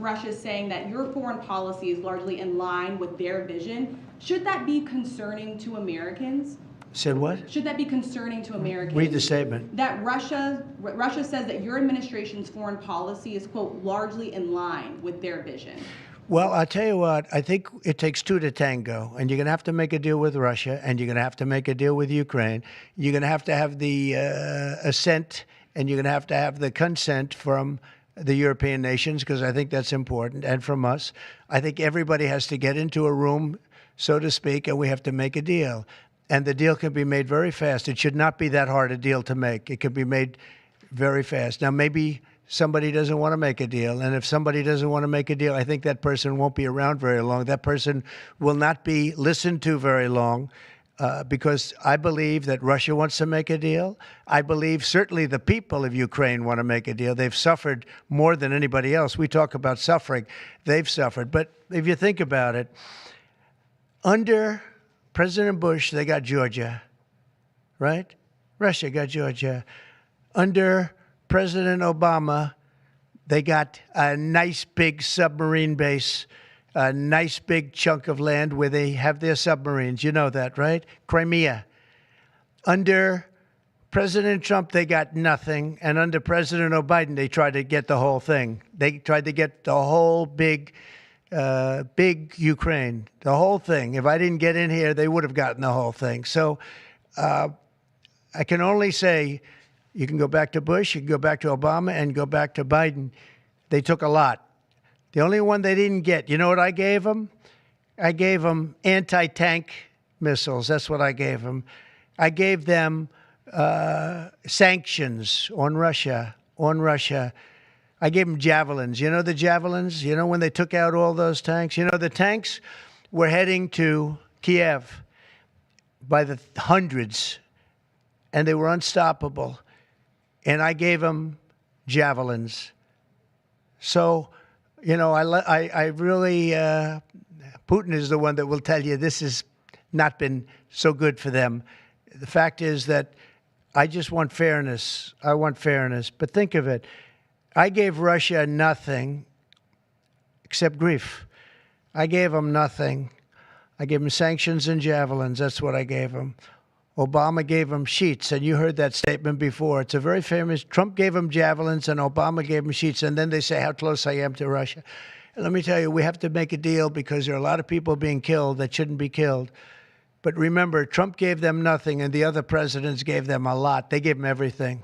Russia saying that your foreign policy is largely in line with their vision. Should that be concerning to Americans? Said what? Should that be concerning to Americans? Read the statement. That Russia says that your administration's foreign policy is, quote, largely in line with their vision. Well, I'll tell you what, I think it takes two to tango, and you're going to have to make a deal with Russia, and you're going to have to make a deal with Ukraine. You're going to have the assent, and you're going to have the consent from the European nations, because I think that's important, and from us. I think everybody has to get into a room, so to speak, and we have to make a deal. And the deal can be made very fast. It should not be that hard a deal to make. It can be made very fast. Now, maybe somebody doesn't want to make a deal. And if somebody doesn't want to make a deal, I think that person won't be around very long. That person will not be listened to very long because I believe that Russia wants to make a deal. I believe certainly the people of Ukraine want to make a deal. They've suffered more than anybody else. We talk about suffering. They've suffered. But if you think about it, under President Bush, they got Georgia, right? Russia got Georgia. Under President Obama, they got a nice big submarine base, a nice big chunk of land where they have their submarines. You know that, right? Crimea. Under President Trump, they got nothing. And under President Biden, they tried to get the whole thing. They tried to get the whole big Ukraine, the whole thing. If I didn't get in here, they would have gotten the whole thing. So I can only say, you can go back to Bush, you can go back to Obama, and go back to Biden. They took a lot. The only one they didn't get, you know what I gave them? I gave them anti-tank missiles. That's what I gave them. I gave them sanctions on Russia. I gave them Javelins. You know the Javelins? You know when they took out all those tanks? You know the tanks were heading to Kiev by the hundreds, and they were unstoppable. And I gave them Javelins. So, you know, I really, Putin is the one that will tell you this has not been so good for them. The fact is that I just want fairness. I want fairness. But think of it. I gave Russia nothing except grief. I gave them nothing. I gave them sanctions and Javelins. That's what I gave them. Obama gave them sheets, and you heard that statement before. It's a very famous. Trump gave them Javelins, and Obama gave them sheets, and then they say how close I am to Russia. And let me tell you, we have to make a deal because there are a lot of people being killed that shouldn't be killed. But remember, Trump gave them nothing, and the other presidents gave them a lot. They gave them everything.